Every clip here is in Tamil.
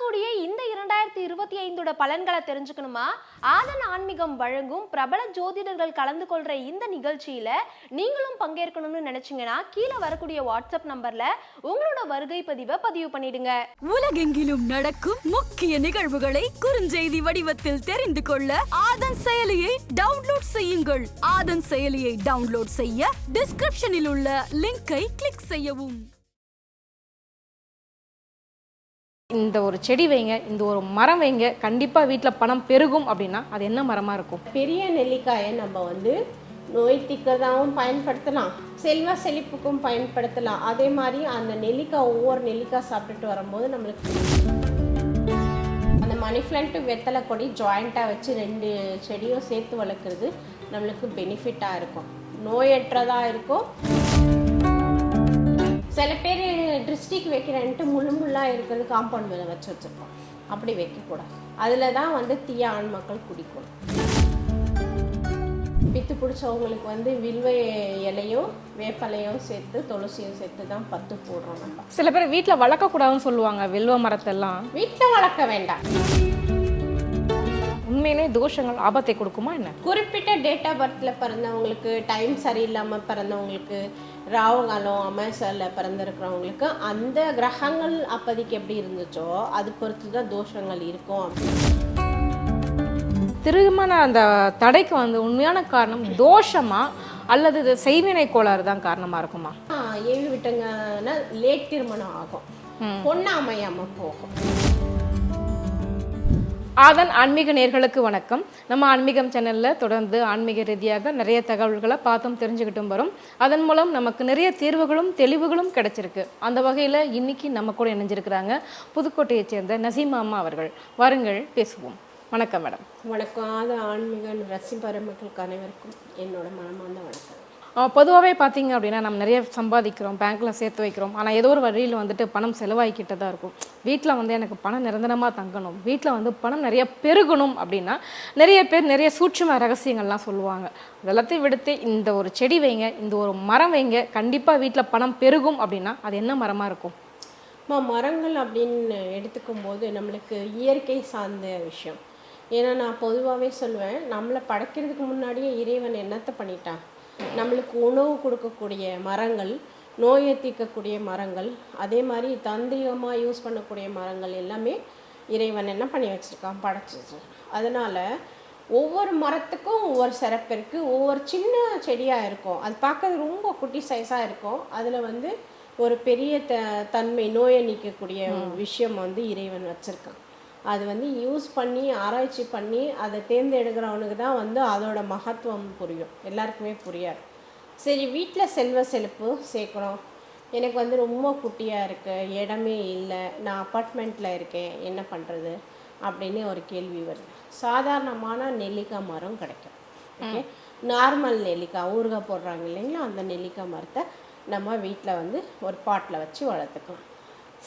வரக்கூடிய இந்த 2025 பலன்களை தெரிஞ்சுக்கணுமா? ஆதன் ஆன்மீகம் வழங்கும் பிரபல ஜோதிடர்கள் கலந்து கொள்ற இந்த நிகழ்ச்சியில நீங்களும் பங்கேற்கணும்னு நினைச்சீங்கன்னா கீழே வரக்கூடிய வாட்ஸ்அப் நம்பர்ல உங்களோட வருகை பதிவை பதிவு பண்ணிடுங்க. உலகெங்கிலும் நடக்கும் முக்கிய நிகழ்வுகளை குறுஞ்செய்தி வடிவத்தில் தெரிந்து கொள்ள ஆதன் செயலியை டவுன்லோட் செய்யுங்கள். ஆதன் செயலியை டவுன்லோட் செய்ய டிஸ்கிரிப்ஷனில் உள்ள லிங்கை கிளிக் செய்யவும். இந்த ஒரு செடி வைங்க, இந்த ஒரு மரம் வைங்க, கண்டிப்பாக வீட்டில் பணம் பெருகும் அப்படின்னா அது என்ன மரமாக இருக்கும்? பெரிய நெல்லிக்காயை நம்ம நோய் தீர்க்கதாகவும் பயன்படுத்தலாம், செல்வ செழிப்புக்கும் பயன்படுத்தலாம். அதே மாதிரி அந்த நெல்லிக்காய் ஒவ்வொரு நெல்லிக்காய் சாப்பிட்டுட்டு வரும்போது நம்மளுக்கு அந்த மணி பிளான்ட்டு வெத்தலை கொடி ஜாயிண்ட்டாக வச்சு 2 செடியும் சேர்த்து வளர்க்குறது நம்மளுக்கு பெனிஃபிட்டாக இருக்கும், நோயற்றதாக இருக்கும். சில பேர் டிஸ்ட்ரிக் வைக்கிறேன்ட்டு முள்ளாக இருக்கிறது காம்பவுண்ட் மேலே வச்சுருப்போம். அப்படி வைக்கக்கூடாது. அதில் தான் தீய ஆண் மக்கள் குடிக்கணும். பித்து பிடிச்சவங்களுக்கு வில்வ இலையும் வேப்பலையும் சேர்த்து துளசியும் சேர்த்து தான் பத்து போடுறோம். நம்ம சில பேர் வீட்டில் வளர்க்கக்கூடாதுன்னு சொல்லுவாங்க. வில்வ மரத்தெல்லாம் வீட்டில் வளர்க்க வேண்டாம். உண்மையிலே தோஷங்கள் ஆபத்தை கொடுக்குமா என்ன? குறிப்பிட்ட டேட் ஆஃப் பர்த்தில் பிறந்தவங்களுக்கு, டைம் சரியில்லாமல் பிறந்தவங்களுக்கு, ராவுகாலம் அமாவாசையில் பிறந்திருக்கிறவங்களுக்கு அந்த கிரகங்கள் அப்போதைக்கு எப்படி இருந்துச்சோ அது பொறுத்து தான் தோஷங்கள் இருக்கும். திருமண அந்த தடைக்கு உண்மையான காரணம் தோஷமா அல்லது செய்வினை கோளாறு தான் காரணமாக இருக்குமா? 7 விட்டங்கன்னா லேட் திருமணம் ஆகும், பொண்ணு அமையாமல் போகும். ஆதன் ஆன்மீக நேயர்களுக்கு வணக்கம். நம்ம ஆன்மீகம் சேனலில் தொடர்ந்து ஆன்மீக ரீதியாக நிறைய தகவல்களை பார்த்தும் தெரிஞ்சுக்கிட்டும் வரும். அதன் மூலம் நமக்கு நிறைய தீர்வுகளும் தெளிவுகளும் கிடைச்சிருக்கு. அந்த வகையில் இன்னைக்கு நம்ம கூட இணைஞ்சிருக்கிறாங்க புதுக்கோட்டையைச் சேர்ந்த நசீமா அம்மா அவர்கள். வாருங்கள் பேசுவோம். வணக்கம் மேடம். வணக்கம். ஆதன் ஆன்மீக ரசிப்பர மக்களுக்கு அனைவருக்கும் என்னோட மனமார்ந்த வணக்கம். பொதுவாகவே பார்த்தீங்க அப்படின்னா நம்ம நிறைய சம்பாதிக்கிறோம், பேங்க்கில் சேர்த்து வைக்கிறோம். ஆனால் ஏதோ ஒரு வழியில் பணம் செலவாகிக்கிட்டு தான் இருக்கும். வீட்டில் எனக்கு பணம் நிரந்தரமாக தங்கணும், வீட்டில் பணம் நிறைய பெருகணும் அப்படின்னா நிறைய பேர் நிறைய சூட்சும ரகசியங்கள்லாம் சொல்லுவாங்க. அதெல்லாத்தையும் விடுத்து இந்த ஒரு செடி வைங்க, இந்த ஒரு மரம் வைங்க, கண்டிப்பாக வீட்டில் பணம் பெருகும் அப்படின்னா அது என்ன மரமாக இருக்கும்? மரங்கள் அப்படின்னு எடுத்துக்கும் போது நம்மளுக்கு இயற்கை சார்ந்த விஷயம். ஏன்னா நான் பொதுவாகவே சொல்லுவேன், நம்மளை படைக்கிறதுக்கு முன்னாடியே இறைவன் என்னத்தை பண்ணிட்டான், நம்மளுக்கு உணவு கொடுக்கக்கூடிய மரங்கள், நோயை தீர்க்கக்கூடிய மரங்கள், அதே மாதிரி தந்திரிகமாக யூஸ் பண்ணக்கூடிய மரங்கள் எல்லாமே இறைவன் என்ன பண்ணி வச்சுருக்கான், படைச்சிச்சு. அதனால் ஒவ்வொரு மரத்துக்கும் ஒவ்வொரு சிறப்பு இருக்குது. ஒவ்வொரு சின்ன செடியாக இருக்கும், அது பார்க்கறது ரொம்ப குட்டி சைஸாக இருக்கும். அதில் ஒரு பெரிய தன்மை, நோயை நீக்கக்கூடிய விஷயம் இறைவன் வச்சுருக்கான். அது யூஸ் பண்ணி ஆராய்ச்சி பண்ணி அதை தேர்ந்தெடுக்கிறவனுக்கு தான் அதோட மகத்துவம் புரியும், எல்லாருக்குமே புரியாது. சரி, வீட்டில் செல்வ செழிப்பு சேர்க்கணும், எனக்கு ரொம்ப குட்டியாக இருக்குது, இடமே இல்லை, நான் அப்பார்ட்மெண்ட்டில் இருக்கேன், என்ன பண்ணுறது அப்படின்னு ஒரு கேள்வி வருது. சாதாரணமான நெல்லிக்காய் மரம் கிடைக்கும். ஓகே, நார்மல் நெல்லிக்காய் ஊறுகாய் போடுறாங்க இல்லைங்களா, அந்த நெல்லிக்காய் மரத்தை நம்ம வீட்டில் ஒரு பாட்டில் வச்சு வளர்த்துக்கலாம்.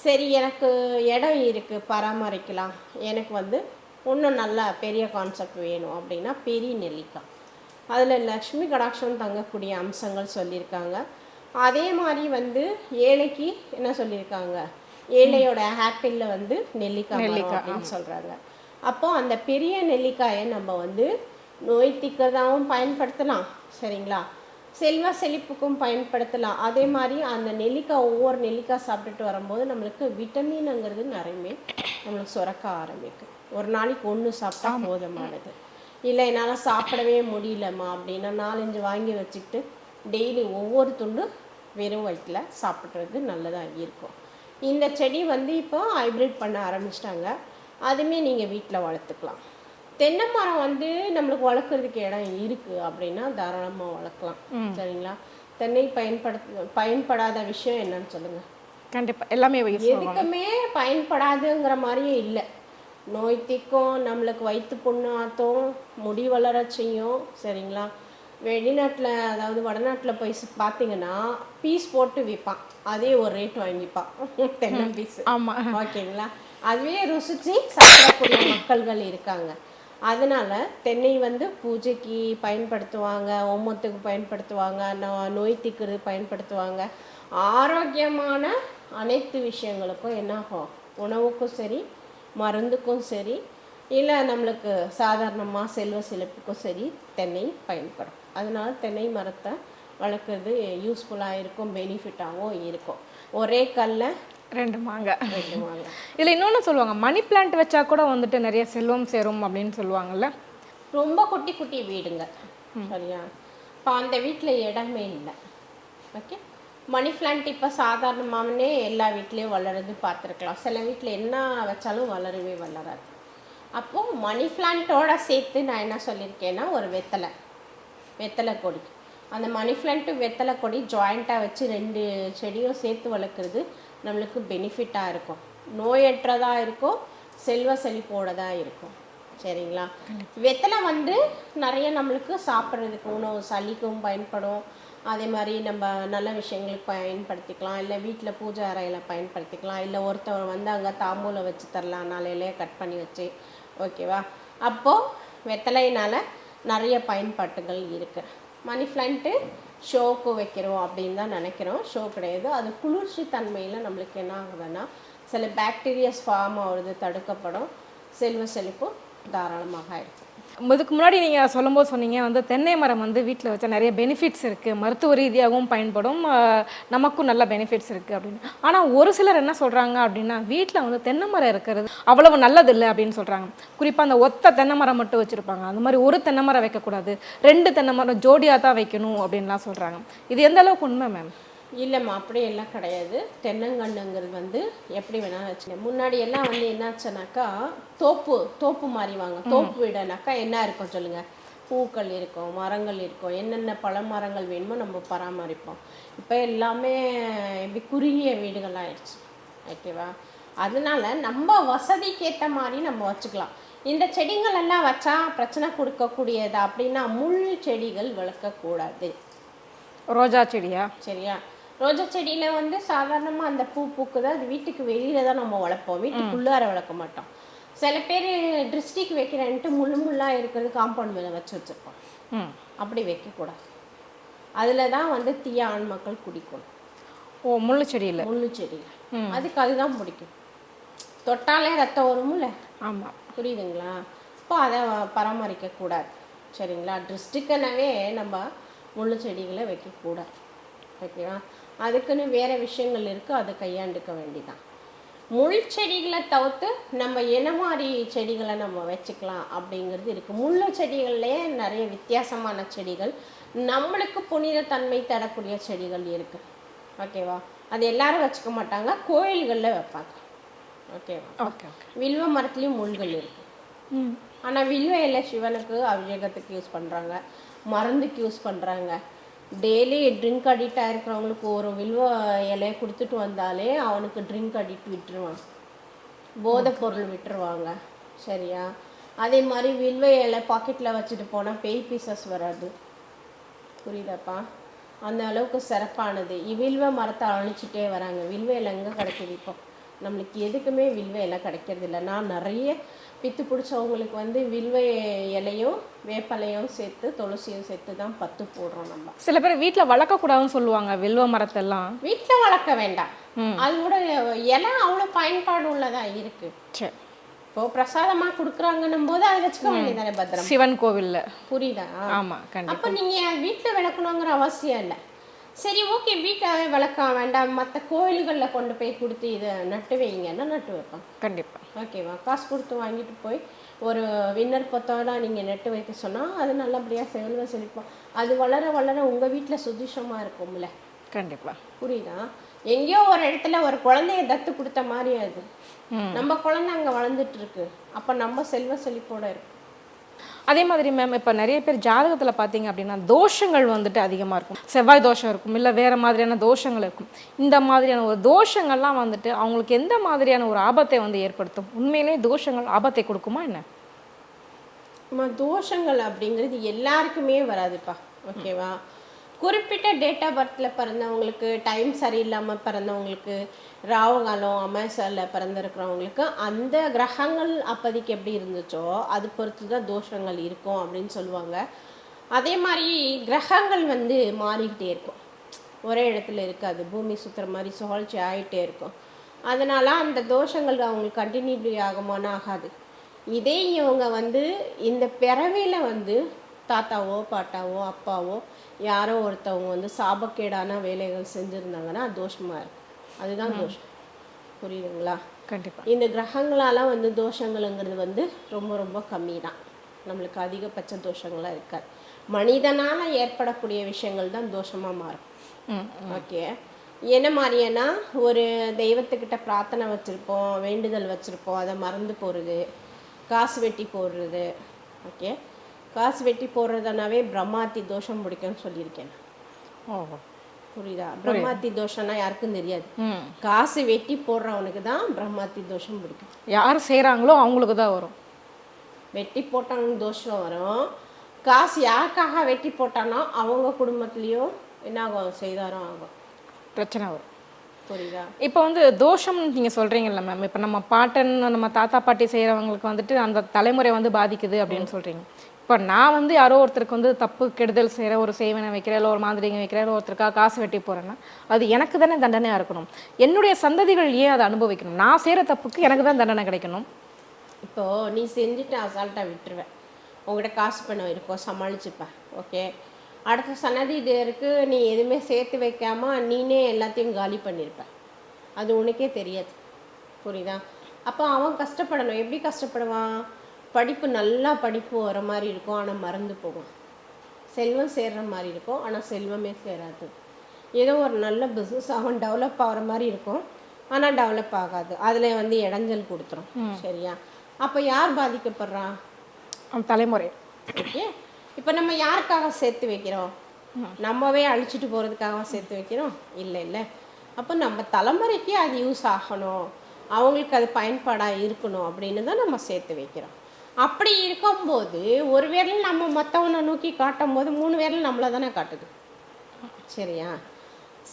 சரி, எனக்கு இடம் இருக்குது, பராமரிக்கலாம், எனக்கு இன்னும் நல்லா பெரிய கான்செப்ட் வேணும் அப்படின்னா பெரிய நெல்லிக்காய். அதில் லக்ஷ்மி கடாட்சம் தங்கக்கூடிய அம்சங்கள் சொல்லியிருக்காங்க. அதே மாதிரி ஏழைக்கு என்ன சொல்லியிருக்காங்க, ஏழையோட ஆப்பிளில் நெல்லிக்காய் அப்படின்னு சொல்கிறாங்க. அப்போது அந்த பெரிய நெல்லிக்காயை நம்ம நோய் தீர்க்கதாகவும் பயன்படுத்தலாம், சரிங்களா, செல்வ செழிப்புக்கும் பயன்படுத்தலாம். அதே மாதிரி அந்த நெல்லிக்காய் ஒவ்வொரு நெல்லிக்காய் சாப்பிட்டுட்டு வரும்போது நம்மளுக்கு விட்டமின்ங்கிறது நிறைய நம்மளுக்கு சுரக்க ஆரம்பிக்கும். ஒரு நாளைக்கு 1 சாப்பிட்டா போதுமானது. இல்லை என்னால் சாப்பிடவே முடியலம்மா அப்படின்னா 4-5 வாங்கி வச்சுக்கிட்டு டெய்லி ஒவ்வொரு துண்டு வெறும் வயிற்றில் சாப்பிட்றது நல்லதாக இருக்கும். இந்த செடி இப்போ ஹைப்ரிட் பண்ண ஆரம்பிச்சிட்டாங்க, அதுவுமே நீங்கள் வீட்டில் வளர்த்துக்கலாம். தென்னை மரம் நம்மளுக்கு வளர்க்குறதுக்கு இடம் இருக்குது அப்படின்னா தாராளமாக வளர்க்கலாம், சரிங்களா. தென்னை பயன்படாத விஷயம் என்னன்னு சொல்லுங்கள்? கண்டிப்பாக எல்லாமே எதுக்குமே பயன்படாதுங்கிற மாதிரியே இல்லை. நோய் தீர்க்கும், நம்மளுக்கு வயிற்று புண்ணு ஆற்றும், முடி வளர செய்யும், சரிங்களா. வெளிநாட்டில் அதாவது வடநாட்டில் போய் பார்த்தீங்கன்னா பீஸ் போட்டு விற்பான், அதே ஒரு ரேட் வாங்கிப்பான் தென்னை பீஸ். ஆமாம், ஓகேங்களா. அதுவே ருசிச்சு சாப்பிடக்கூடிய மக்கள்கள் இருக்காங்க. அதனால் தென்னை பூஜைக்கு பயன்படுத்துவாங்க, ஓமத்துக்கு பயன்படுத்துவாங்க, நோய் தீர்க்கிறது பயன்படுத்துவாங்க. ஆரோக்கியமான அனைத்து விஷயங்களுக்கும் என்ன ஆகும், உணவுக்கும் சரி மருந்துக்கும் சரி, இல்லை நம்மளுக்கு சாதாரணமாக செல்வ செழிப்புக்கும் சரி தென்னை பயன்படும். அதனால தென்னை மரத்தை வளர்க்குறது யூஸ்ஃபுல்லாக இருக்கும், பெனிஃபிட்டாகவும் இருக்கும். ஒரே கல்ல 2 மாங்காய். 2 மாங்காய். இதில் இன்னொன்று சொல்லுவாங்க, மணி பிளான்ட் வச்சா கூட வந்துட்டு நிறைய செல்வம் சேரும் அப்படின்னு சொல்லுவாங்கல்ல. ரொம்ப குட்டி குட்டி வீடுங்க, சரியா? இப்போ அந்த வீட்டில் இடமே இல்லை. ஓகே, மணி பிளான்ட் இப்போ சாதாரணமாகவே எல்லா வீட்லேயும் வளருது பார்த்துருக்கலாம். சில வீட்டில் என்ன வச்சாலும் வளரவே வளராது. அப்போது மணி பிளான்ட்டோட சேர்த்து நான் என்ன சொல்லியிருக்கேன்னா, ஒரு வெத்தலை கொடி, அந்த மணி பிளான்ட்டு வெத்தலை கொடி ஜாயிண்ட்டாக வச்சு 2 செடியும் சேர்த்து வளர்க்குறது நம்மளுக்கு பெனிஃபிட்டாக இருக்கும், நோயற்றதாக இருக்கும், செல்வ செழிப்போடதாக இருக்கும். சரிங்களா? வெத்தலை வந்து நிறைய நம்மளுக்கு சாப்பிட்றதுக்கு உணவு சளிக்கும் பயன்படும். அதே மாதிரி நம்ம நல்ல விஷயங்களுக்கு பயன்படுத்திக்கலாம், இல்லை வீட்டில் பூஜை அறையில் பயன்படுத்திக்கலாம், இல்லை ஒருத்தவர் வந்து அங்கே தாம்பூலம் வச்சு தரலாம், 4 இலையை கட் பண்ணி வச்சு. ஓகேவா? அப்போது வெத்தலையினால் நிறைய பயன்பாட்டுகள் இருக்குது. மணி பிளான்ட்டு ஷோக்கு வைக்கிறோம் அப்படின்னு தான் நினைக்கிறோம், ஷோ கிடையாது. அது குளிர்ச்சி தன்மையில் நம்மளுக்கு என்ன ஆகுதுன்னா, சில பாக்டீரியாஸ் ஃபார்ம் ஆகுறது தடுக்கப்படும், செல்வ செழிப்பும் தாராளமாக இருக்கும். இதுக்கு முன்னாடி நீங்கள் சொல்லும்போது சொன்னீங்க வந்து தென்னை மரம் வந்து வீட்டில் வச்சா நிறைய பெனிஃபிட்ஸ் இருக்குது, மருத்துவ ரீதியாகவும் பயன்படும், நமக்கும் நல்ல பெனிஃபிட்ஸ் இருக்குது அப்படின்னு. ஆனால் ஒரு சிலர் என்ன சொல்கிறாங்க அப்படின்னா, வீட்டில் வந்து தென்னை மரம் இருக்கிறது அவ்வளவு நல்லதில்லை அப்படின்னு சொல்கிறாங்க. குறிப்பாக அந்த ஒத்த தென்னை மரம் மட்டும் வச்சுருப்பாங்க, அந்த மாதிரி ஒரு தென்னை மரம் வைக்கக்கூடாது, 2 தென்னை மரம் ஜோடியாக தான் வைக்கணும் அப்படின்லாம் சொல்கிறாங்க. இது எந்த அளவுக்கு உண்மை மேம்? இல்லைம்மா, அப்படியெல்லாம் கிடையாது. தென்னங்கன்றுங்கிறது வந்து எப்படி வேணாலும் வச்சுக்கேன். முன்னாடி எல்லாம் வந்து என்னாச்சுனாக்கா, தோப்பு மாதிரி வாங்க. தோப்பு வீடுனாக்கா என்ன இருக்கும் சொல்லுங்கள்? பூக்கள் இருக்கும், மரங்கள் இருக்கும், என்னென்ன பழ மரங்கள் வேணுமோ நம்ம பராமரிப்போம். இப்போ எல்லாமே இப்படி குறுகிய வீடுகள் ஆயிடுச்சு. ஓகேவா? அதனால நம்ம வசதிக்கு ஏற்ற மாதிரி நம்ம வச்சுக்கலாம். இந்த செடிகள் எல்லாம் வச்சா பிரச்சனை கொடுக்கக்கூடியது அப்படின்னா முள் செடிகள் வளர்க்கக்கூடாது. ரோஜா செடியா? சரியா? ரோஜா செடியில் வந்து சாதாரணமாக அந்த பூ பூக்குது, அது வீட்டுக்கு வெளியில் தான் நம்ம வளர்ப்போம், வீட்டுக்குள்ளார வளர்க்க மாட்டோம். சில பேர் டிஸ்ட்ரிக் வைக்கிறேன்ட்டு முள்ளாக இருக்கிறது காம்பவுண்ட் மேலே வச்சுருப்போம். அப்படி வைக்கக்கூடாது. அதில் தான் வந்து தீய ஆண் மக்கள் குடிக்கணும். ஓ, முள்ளு செடியில்? முள்ளு செடியில் அதுக்கு அதுதான் பிடிக்கும். தொட்டாலே ரத்தம் வரும்ல. ஆமாம், புரியுதுங்களா? இப்போ அதை பராமரிக்கக்கூடாது. சரிங்களா? டிஸ்ட்ரிக்னாவே நம்ம முள்ளு செடிகளை வைக்கக்கூடாது. ஓகேவா? அதுக்குன்னு வேறு விஷயங்கள் இருக்குது, அதை கையாண்டுக்க வேண்டிதான். முள் செடிகளை தவிர்த்து நம்ம என்ன மாதிரி செடிகளை நம்ம வச்சுக்கலாம் அப்படிங்கிறது இருக்குது. முள்ளு செடிகள்லேயே நிறைய வித்தியாசமான செடிகள், நம்மளுக்கு புனித தன்மை தரக்கூடிய செடிகள் இருக்குது. ஓகேவா? அது எல்லாரும் வச்சுக்க மாட்டாங்க, கோயில்களில் வைப்பாங்க. ஓகேவா? ஓகே. வில்வ மரத்துலேயும் முள்கள் இருக்குது. ஆனால் வில்வ இலை சிவனுக்கு அபிஷேகத்துக்கு யூஸ் பண்ணுறாங்க, மருந்துக்கு யூஸ் பண்ணுறாங்க. டெய்லி ட்ரிங்க் அடிக்டாக இருக்கிறவங்களுக்கு ஒரு வில்வ இலையை கொடுத்துட்டு வந்தாலே அவனுக்கு ட்ரிங்க் அடிக்ட் விட்டுருவான், போதை பொருள் விட்டுருவாங்க. சரியா? அதே மாதிரி வில்வ இலை பாக்கெட்டில் வச்சுட்டு போனால் பேய் பீசஸ் வராது. புரியுதாப்பா? அந்த அளவுக்கு சிறப்பானது. வில்வ மரத்தை அழிச்சிட்டே வராங்க. வில்வ இலை எங்கே கிடைக்குது? இப்போ நம்மளுக்கு எதுக்குமே வில்வ இலை கிடைக்கிறது இல்லை. நான் நிறைய பித்து பிடிச்சவங்களுக்கு வந்து வில்வ இலையும் வேப்பலையும் சேர்த்து துளசியும் சேர்த்து தான் பத்து போடுறோம். நம்ம சில பேர் வீட்டில் வளர்க்கக்கூடாதுன்னு சொல்லுவாங்க வில்வ மரத்தெல்லாம். வீட்டில் வளர்க்க வேண்டாம், அதோட இலை அவ்வளோ பயன்பாடு உள்ளதா இருக்கு. சரி, இப்போ பிரசாதமாக கொடுக்குறாங்கன்னும் போது அதை வச்சுக்க வேண்டியதானே பத்திரம். சிவன் கோவிலில். புரியுதா? ஆமாம், கண்டிப்பாக. அப்போ நீங்கள் வீட்டில் விளக்கணுங்கிற அவசியம் இல்லை. சரி, ஓகே, வீட்டாகவே வளர்க்க வேண்டாம், மற்ற கோயில்களில் கொண்டு போய் கொடுத்து இதை நட்டு வைங்கன்னா நட்டு வைப்பான். கண்டிப்பாக. ஓகேவா? காசு கொடுத்து வாங்கிட்டு போய் ஒரு விண்ணற்பத்தோட நீங்கள் நட்டு வைக்க சொன்னால் அது நல்லபடியாக செல்வ செழிப்போம். அது வளர வளர உங்கள் வீட்டில் சுதிஷமாக இருக்கும்ல. கண்டிப்பாக. புரியுதா? எங்கேயோ ஒரு இடத்துல ஒரு குழந்தைய தத்து கொடுத்த மாதிரி அது நம்ம குழந்தை அங்கே வளர்ந்துட்டு இருக்கு. அப்போ நம்ம செல்வ செழிப்போட இருக்கு. அதே மாதிரி மேம், இப்போ நிறைய பேர் ஜாதகத்தில் பார்த்தீங்க அப்படின்னா தோஷங்கள் வந்துட்டு அதிகமாக இருக்கும். செவ்வாய் தோஷம் இருக்கும், இல்லை வேறு மாதிரியான தோஷங்கள் இருக்கும். இந்த மாதிரியான ஒரு தோஷங்கள்லாம் வந்துட்டு அவங்களுக்கு எந்த மாதிரியான ஒரு ஆபத்தை வந்து ஏற்படுத்தும்? உண்மையிலே தோஷங்கள் ஆபத்தை கொடுக்குமா என்ன? தோஷங்கள் அப்படிங்கிறது எல்லாருக்குமே வராதுப்பா. ஓகேவா? குறிப்பிட்ட டேட் ஆஃப் பர்த்தில் பிறந்தவங்களுக்கு, டைம் சரியில்லாமல் பிறந்தவங்களுக்கு, ராகு காலம் அமாவாசையில் பிறந்திருக்கிறவங்களுக்கு அந்த கிரகங்கள் அப்போதைக்கு எப்படி இருந்துச்சோ அது பொறுத்து தான் தோஷங்கள் இருக்கும் அப்படின்னு சொல்லுவாங்க. அதே மாதிரி கிரகங்கள் வந்து மாறிக்கிட்டே இருக்கும், ஒரே இடத்துல இருக்காது. பூமி சுற்றுற மாதிரி சுழற்சி ஆகிட்டே இருக்கும். அதனால் அந்த தோஷங்கள் அவங்களுக்கு கண்டினியூட்டி ஆகுமானா ஆகாது. இதே இவங்க வந்து இந்த பிறவியில் வந்து தாத்தாவோ பாட்டாவோ அப்பாவோ யாரோ ஒருத்தவங்க வந்து சாபக்கேடான வேலைகள் செஞ்சுருந்தாங்கன்னா அது தோஷமாக இருக்கும். அதுதான் தோஷம். புரியுதுங்களா? கண்டிப்பா. இந்த கிரகங்களால் வந்து தோஷங்களுங்கிறது வந்து ரொம்ப ரொம்ப கம்மி தான். நம்மளுக்கு அதிகபட்ச தோஷங்களாக இருக்காது. மனிதனால் ஏற்படக்கூடிய விஷயங்கள் தான் தோஷமாக மாறும். ஓகே. என்ன மாதிரியானா ஒரு தெய்வத்துக்கிட்ட பிரார்த்தனை வச்சுருப்போம், வேண்டுதல் வச்சுருப்போம், அதை மறந்து போகிறது, காசு வெட்டி போடுறது. ஓகே. காசு வெட்டி போடுறதுனாவே பிரம்மாத்தி தோஷம் பிடிக்கும்னு சொல்லியிருக்கேன். ஓ, புரியுதா? பிரம்மாத்தி தோஷம்னா யாருக்கும் தெரியாது. காசு வெட்டி போடுறவனுக்கு தான் பிரம்மாத்தி தோஷம் பிடிக்கும். யார் செய்கிறாங்களோ அவங்களுக்கு தான் வரும். வெட்டி போட்டவனுக்கு தோஷம் வரும். காசு யாருக்காக வெட்டி போட்டானோ அவங்க குடும்பத்துலேயும் என்ன ஆகும், செய்தாரம் ஆகும், பிரச்சனை வரும். புரியுதா? இப்போ வந்து தோஷம்னு நீங்கள் சொல்கிறீங்கல்ல மேம், இப்போ நம்ம பாட்டன் நம்ம தாத்தா பாட்டி செய்கிறவங்களுக்கு வந்துட்டு அந்த தலைமுறை வந்து பாதிக்குது அப்படின்னு சொல்கிறீங்க. இப்போ நான் வந்து யாரோ ஒருத்தருக்கு வந்து தப்பு கெடுதல் செய்கிற, ஒரு செய்வனை வைக்கிறேன், இல்லை ஒரு மாந்திரிகம் வைக்கிறேன், இல்லை ஒருத்தருக்காக காசு வெட்டி போகிறேன்னா அது எனக்கு தானே தண்டனையாக இருக்கணும். என்னுடைய சந்ததிகள் ஏன் அதை அனுபவிக்கணும்? நான் செய்கிற தப்புக்கு எனக்கு தான் தண்டனை கிடைக்கணும். இப்போது நீ செஞ்சுட்டு அசால்ட்டாக விட்டுருவேன், உங்கள்கிட்ட காசு பணம் இருக்கும், சமாளிச்சுப்பேன். ஓகே. அடுத்த சன்னதியினருக்கு நீ எதுவுமே சேர்த்து வைக்காமல் நீனே எல்லாத்தையும் காலி பண்ணியிருப்ப. அது உனக்கே தெரியாது. புரியுதா? அப்போ அவன் கஷ்டப்படணும். எப்படி கஷ்டப்படுவான்? படிப்பு நல்லா படிப்பு வர மாதிரி இருக்கும், ஆனால் மறந்து போகும். செல்வம் சேர்ற மாதிரி இருக்கும், ஆனால் செல்வமே சேராது. ஏதோ ஒரு நல்ல பிஸ்னஸ் அவன் டெவலப் ஆகிற மாதிரி இருக்கும், ஆனால் டெவலப் ஆகாது. அதில் வந்து இடைஞ்சல் கொடுத்துரும். சரியா? அப்போ யார் பாதிக்கப்படுறான்? தலைமுறை. ஓகே. இப்போ நம்ம யாருக்காக சேர்த்து வைக்கிறோம்? நம்மவே அழிச்சிட்டு போகிறதுக்காக சேர்த்து வைக்கிறோம்? இல்லை இல்லை. அப்போ நம்ம தலைமுறைக்கு அது யூஸ் ஆகணும், அவங்களுக்கு அது பயன்பாடாக இருக்கணும் அப்படின்னு தான் நம்ம சேர்த்து வைக்கிறோம். அப்படி இருக்கும்போது ஒரு விரல் நம்ம மற்றவனை நோக்கி காட்டும் போது 3 விரல் நம்மளை தானே காட்டுது. சரியா?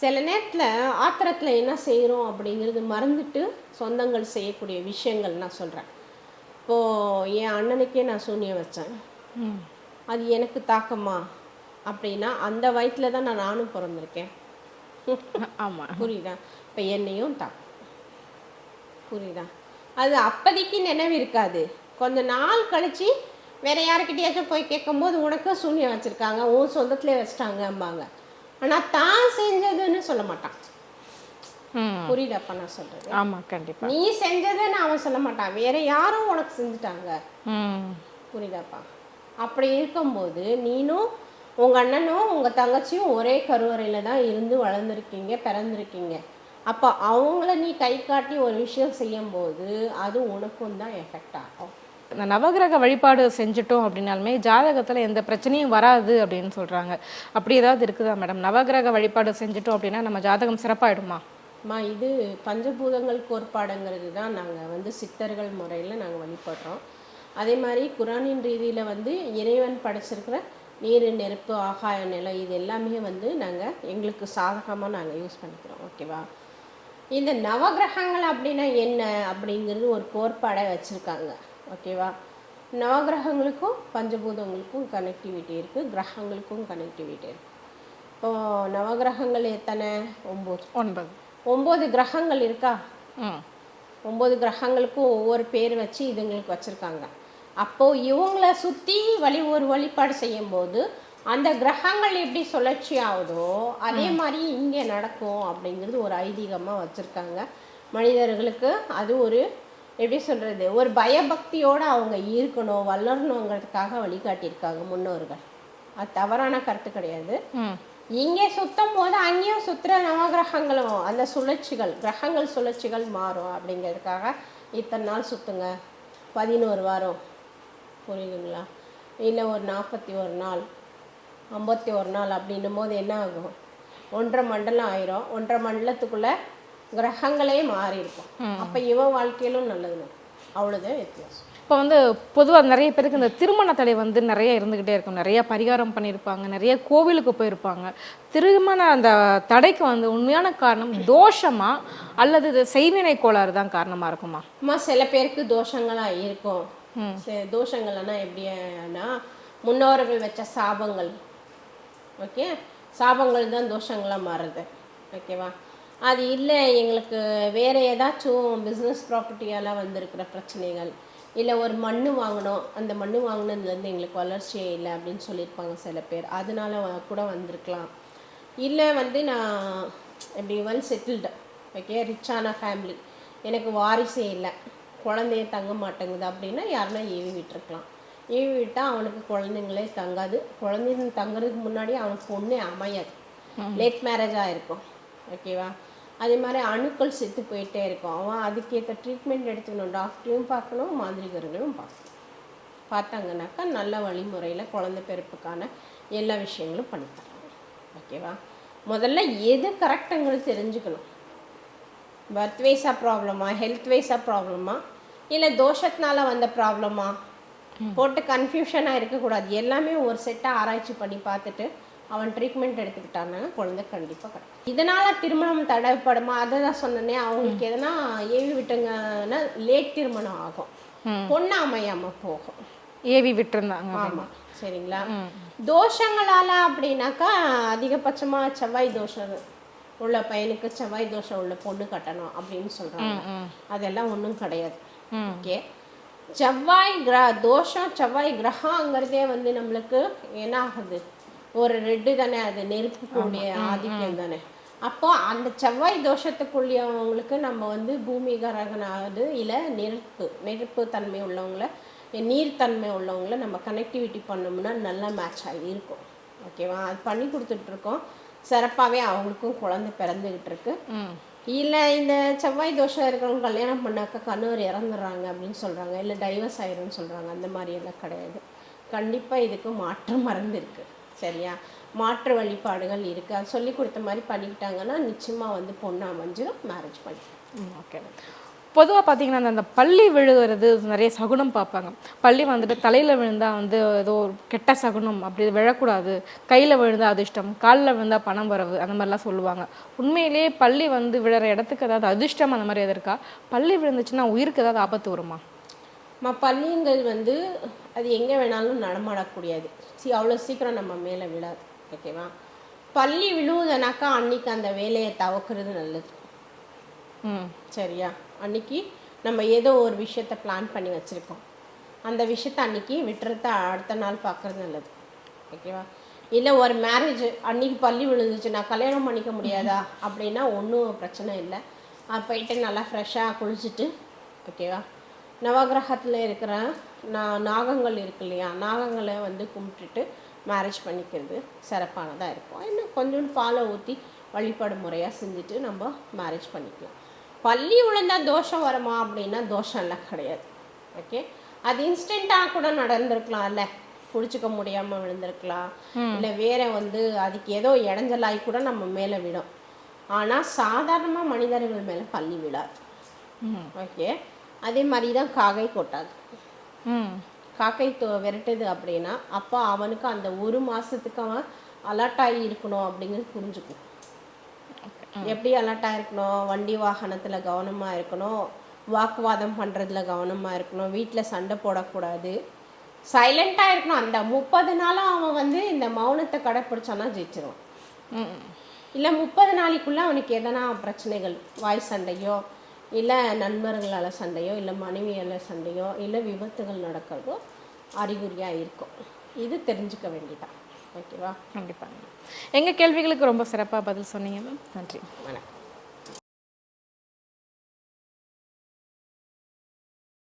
சில நேரத்தில் ஆத்திரத்தில் என்ன செய்கிறோம் அப்படிங்கிறது மறந்துட்டு சொந்தங்கள் செய்யக்கூடிய விஷயங்கள் நான் சொல்கிறேன். இப்போது என் அண்ணனுக்கே நான் சூனியம் வச்சேன், அது எனக்கு தாக்கமா அப்படின்னா அந்த வயிற்றில் தான் நானும் பிறந்திருக்கேன். ஆமாம். புரியுதா? இப்போ என்னையும் தாக்கும். புரியுதா? அது அப்போதைக்கு நினைவு இருக்காது, கொஞ்ச நாள் கழித்து வேறு யாருக்கிட்டையாச்சும் போய் கேட்கும்போது உனக்கும் சூனியம் வச்சுருக்காங்க, உன் சொந்தத்திலே வச்சுட்டாங்கம்பாங்க. ஆனால் தான் செஞ்சதுன்னு சொல்ல மாட்டான். புரியுதாப்பா நான் சொல்கிறது? ஆமாம், கண்டிப்பாக. நீ செஞ்சதுன்னு அவன் சொல்ல மாட்டான், வேற யாரும் உனக்கு செஞ்சுட்டாங்க. புரியுதாப்பா? அப்படி இருக்கும்போது நீனும் உங்கள் அண்ணனும் உங்கள் தங்கச்சியும் ஒரே கருவறையில் தான் இருந்து வளர்ந்துருக்கீங்க, பிறந்திருக்கீங்க. அப்போ அவங்கள நீ கை காட்டி ஒரு விஷயம் செய்யும்போது அது உனக்கும் தான் எஃபெக்ட் ஆகும். இந்த நவகிரக வழிபாடு செஞ்சுட்டோம் அப்படின்னாலுமே ஜாதகத்தில் எந்த பிரச்சனையும் வராது அப்படின்னு சொல்கிறாங்க. அப்படி ஏதாவது இருக்குதா மேடம்? நவகிரக வழிபாடு செஞ்சுட்டோம் அப்படின்னா நம்ம ஜாதகம் சிறப்பாயிடுமா? இது பஞ்சபூதங்கள் கோட்பாடுங்கிறது தான் நாங்கள் வந்து சித்தர்கள் முறையில் நாங்கள் வழிபடுறோம். அதே மாதிரி குரானின் ரீதியில் வந்து இறைவன் படைச்சிருக்கிற நீர், நெருப்பு, ஆகாய, நிலம் இது எல்லாமே வந்து நாங்கள் எங்களுக்கு சாதகமாக நாங்கள் யூஸ் பண்ணிக்கிறோம். ஓகேவா? இந்த நவகிரகங்கள் அப்படின்னா என்ன அப்படிங்கிறது ஒரு கோட்பாடை வச்சுருக்காங்க. ஓகேவா? நவகிரகங்களுக்கும் பஞ்சபூதங்களுக்கும் கனெக்டிவிட்டி இருக்குது, கிரகங்களுக்கும் கனெக்டிவிட்டி இருக்குது. இப்போது நவகிரகங்கள் எத்தனை? 9. 9 கிரகங்கள் இருக்கா? 9 கிரகங்களுக்கும் ஒவ்வொரு பேர் வச்சு இதுங்களுக்கு வச்சுருக்காங்க. அப்போது இவங்கள சுற்றி ஒரு வழிபாடு செய்யும்போது அந்த கிரகங்கள் எப்படி சுழற்சி ஆகுதோ அதே மாதிரி இங்கே நடக்கும் அப்படிங்கிறது ஒரு ஐதீகமாக வச்சுருக்காங்க. மனிதர்களுக்கு அது ஒரு எப்படி சொல்கிறது, ஒரு பயபக்தியோடு அவங்க இருக்கணும், வளரணுங்கிறதுக்காக வழிகாட்டியிருக்காங்க முன்னோர்கள். அது தவறான கருத்து கிடையாது. இங்கே சுற்றும் போது அங்கேயும் சுற்றுற நவகிரகங்களும் அந்த சுழற்சிகள், கிரகங்கள் சுழற்சிகள் மாறும் அப்படிங்கிறதுக்காக இத்தனை நாள் சுற்றுங்க, 11 வாரம். புரியுதுங்களா? இல்லை ஒரு 41 நாள், 51 நாள் அப்படின்னும் போது என்ன ஆகும்? 1.5 மண்டலம் ஆயிரும். 1.5 மண்டலத்துக்குள்ளே கிரகங்களே மாறி இருக்கும். அப்போ இவன் வாழ்க்கையிலும் நல்லது, அவ்வளோதான் வித்தியாசம். இப்போ வந்து பொதுவாக நிறைய பேருக்கு இந்த திருமண தடை வந்து நிறைய இருந்துக்கிட்டே இருக்கும். நிறைய பரிகாரம் பண்ணியிருப்பாங்க, நிறைய கோவிலுக்கு போயிருப்பாங்க. திருமண அந்த தடைக்கு வந்து உண்மையான காரணம் தோஷமா அல்லது இது செய்வினை கோளாறு தான் காரணமாக இருக்குமா? சில பேருக்கு தோஷங்களாக இருக்கும். தோஷங்கள்னா எப்படின்னா முன்னோர்கள் வச்ச சாபங்கள். ஓகே, சாபங்கள் தான் தோஷங்களாக மாறுது. ஓகேவா? அது இல்லை எங்களுக்கு வேறு ஏதாச்சும் பிஸ்னஸ் ப்ராப்பர்ட்டியால் வந்திருக்கிற பிரச்சனைகள், இல்லை ஒரு மண் வாங்கினோம், அந்த மண் வாங்கினதுலேருந்து எங்களுக்கு வளர்ச்சியே இல்லை அப்படின்னு சொல்லியிருப்பாங்க சில பேர், அதனால கூட வந்திருக்கலாம். இல்லை வந்து நான் எப்படி வெல் செட்டில்டு, ஓகே, ரிச்சான ஃபேமிலி, எனக்கு வாரிசே இல்லை, குழந்தைய தங்க மாட்டேங்குது அப்படின்னா யாருன்னா ஏவி விட்டுருக்கலாம். ஏவி விட்டால் அவனுக்கு குழந்தைங்களே தங்காது, குழந்தைங்க தங்குறதுக்கு முன்னாடி அவனுக்கு பொண்ணே அமையாது, லேட் மேரேஜாக இருக்கும், ஓகேவா. அதே மாதிரி அணுக்கள் செத்து போயிட்டே இருக்கும், அவன் அதுக்கேற்ற ட்ரீட்மெண்ட் எடுத்துக்கணும், டாக்டரையும் பார்க்கணும், மாந்திரிகர்களும் பார்க்கணும். பார்த்தாங்கனாக்கா நல்ல வழிமுறையில் குழந்தை பிறப்புக்கான எல்லா விஷயங்களும் பண்ணி தரலாம், ஓகேவா. முதல்ல எது கரெக்டுங்கிறது தெரிஞ்சுக்கணும். பர்த் வைஸாக ப்ராப்ளமா, ஹெல்த் வைஸாக ப்ராப்ளமா, இல்லை தோஷத்தினால வந்த ப்ராப்ளமா, போட்டு கன்ஃபியூஷனாக இருக்கக்கூடாது. எல்லாமே ஒரு செட்டாக ஆராய்ச்சி பண்ணி பார்த்துட்டு அவன் ட்ரீட்மெண்ட் எடுத்துக்கிட்டான்னா குழந்தை கண்டிப்பாக கிடைக்கும். இதனால் திருமணம் தடைப்படுமா, அதை தான் சொன்னேனே, அவங்களுக்கு எதனா ஏவி விட்டுங்கன்னா லேட் திருமணம் ஆகும், பொண்ணு அமையாமல் போகும், ஏவி விட்டுருந்தாங்க. ஆமாம், சரிங்களா. தோஷங்களால் அப்படின்னாக்கா அதிகபட்சமாக செவ்வாய் தோஷம் உள்ள பையனுக்கு செவ்வாய் தோஷம் உள்ள பொண்ணு கட்டணும் அப்படின்னு சொல்கிறாங்க. அதெல்லாம் ஒன்றும் கிடையாது, ஓகே. செவ்வாய் தோஷம், செவ்வாய் கிரகங்கிறதே வந்து நம்மளுக்கு என்ன ஆகுது, ஒரு ரெட்டு தானே, அது நெருப்புக்குரிய ஆதிக்கம் தானே. அப்போ அந்த செவ்வாய் தோஷத்துக்குள்ளவங்களுக்கு நம்ம வந்து பூமிகரகனாவது இல்லை நெருப்பு தன்மை உள்ளவங்கள, நீர்த்தன்மை உள்ளவங்கள நம்ம கனெக்டிவிட்டி பண்ணோம்னா நல்லா மேட்ச் ஆகி இருக்கும், ஓகேவா. அது பண்ணி கொடுத்துட்ருக்கோம், சிறப்பாகவே அவங்களுக்கும் குழந்தை பிறந்துக்கிட்டு இருக்கு. இல்லை இந்த செவ்வாய் தோஷம் இருக்கிறவங்க கல்யாணம் பண்ணாக்கா கணவர் இறந்துடுறாங்க அப்படின்னு சொல்கிறாங்க, இல்லை டைவர்ஸ் ஆயிரும்னு சொல்கிறாங்க, அந்த மாதிரியெல்லாம் கிடையாது. கண்டிப்பாக இதுக்கு மாற்று மருந்து இருக்குது, சரியா. மாற்று வழிபாடுகள் இருக்குது, அது சொல்லி கொடுத்த மாதிரி பண்ணிக்கிட்டாங்கன்னா நிச்சயமாக வந்து பொண்ணு அமைஞ்சிடும், மேரேஜ் பண்ணிக்கலாம். ஓகே. பொதுவாக பார்த்தீங்கன்னா அந்த பள்ளி விழுகிறது நிறைய சகுனம் பார்ப்பாங்க. பள்ளி வந்துட்டு தலையில் விழுந்தால் வந்து ஏதோ ஒரு கெட்ட சகுனம், அப்படி விழக்கூடாது, கையில் விழுந்தால் அதிர்ஷ்டம், காலில் விழுந்தால் பணம் வரவு, அந்த மாதிரிலாம் சொல்லுவாங்க. உண்மையிலேயே பள்ளி வந்து விழுற இடத்துக்கு ஏதாவது அதிர்ஷ்டம் அந்த மாதிரி எது இருக்கா? பள்ளி விழுந்துச்சுன்னா உயிருக்கு ஏதாவது ஆபத்து வருமா? பள்ளிங்கள் வந்து அது எங்கே வேணாலும் நடமாடக்கூடியது, அவ்வளோ சீக்கிரம் நம்ம மேலே விழாது, ஓகேவா. பள்ளி விழுவுதுனாக்கா அன்னைக்கு அந்த வேலையை தவிர்க்கிறது நல்லது, சரியா. அன்னைக்கு நம்ம ஏதோ ஒரு விஷயத்த பிளான் பண்ணி வச்சுருக்கோம், அந்த விஷயத்த அன்னைக்கு விட்டுறத அடுத்த நாள் பார்க்குறது நல்லது, ஓகேவா. இல்லை ஒரு மேரேஜ் அன்னைக்கு பள்ளி விழுந்துச்சுன்னா கல்யாணம் பண்ணிக்க முடியாதா அப்படின்னா ஒன்றும் பிரச்சனை இல்லை, போயிட்டு நல்லா ஃப்ரெஷ்ஷாக குளிச்சுட்டு, ஓகேவா, நவகிரகத்தில் இருக்கிற நாகங்கள் இருக்கு இல்லையா, நாகங்களை வந்து கும்பிட்டுட்டு மேரேஜ் பண்ணிக்கிறது சிறப்பானதாக இருக்கும். இன்னும் கொஞ்சோண்டு பாலை ஊற்றி வழிபாடு முறையாக செஞ்சுட்டு நம்ம மேரேஜ் பண்ணிக்கலாம். பள்ளி விழுந்தால் தோஷம் வருமா அப்படின்னா தோஷம் எல்லாம் கிடையாது, ஓகே. அது இன்ஸ்டண்ட்டாக கூட நடந்திருக்கலாம், இல்லை பிடிச்சிக்க முடியாமல் விழுந்திருக்கலாம், இல்லை வேற வந்து அதுக்கு ஏதோ இடைஞ்சலாகி கூட நம்ம மேலே விடும். ஆனால் சாதாரணமாக மனிதர்கள் மேலே பள்ளி விழாது, ஓகே. அதே மாதிரி தான் காக்கை கொட்டாது. காக்கை விரட்டுது அப்படின்னா அப்போ அவனுக்கு அந்த ஒரு மாதத்துக்கு அவன் அலர்ட் ஆகி இருக்கணும் அப்படிங்கிறது புரிஞ்சுக்கும். எப்படி அலர்ட்டாக இருக்கணும், வண்டி வாகனத்தில் கவனமாக இருக்கணும், வாக்குவாதம் பண்ணுறதுல கவனமாக இருக்கணும், வீட்டில் சண்டை போடக்கூடாது, சைலண்ட்டாக இருக்கணும். அந்த 30 நாளும் அவன் வந்து இந்த மௌனத்தை கடைப்பிடிச்சானா ஜெயிச்சிருவான். இல்லை 30 நாளைக்குள்ளே அவனுக்கு எதனா பிரச்சனைகள், வாய் சண்டையோ, இல்லை நண்பர்களால் சண்டையோ, இல்லை மனைவியால் சண்டையோ, இல்லை விபத்துகள் நடக்கிறதோ அறிகுறியாக இருக்கும். இது தெரிஞ்சுக்க வேண்டியதான், ஓகேவா. கண்டிப்பாக. எங்கள் கேள்விகளுக்கு ரொம்ப சிறப்பாக பதில் சொன்னீங்க மேம், நன்றி. வணக்கம்.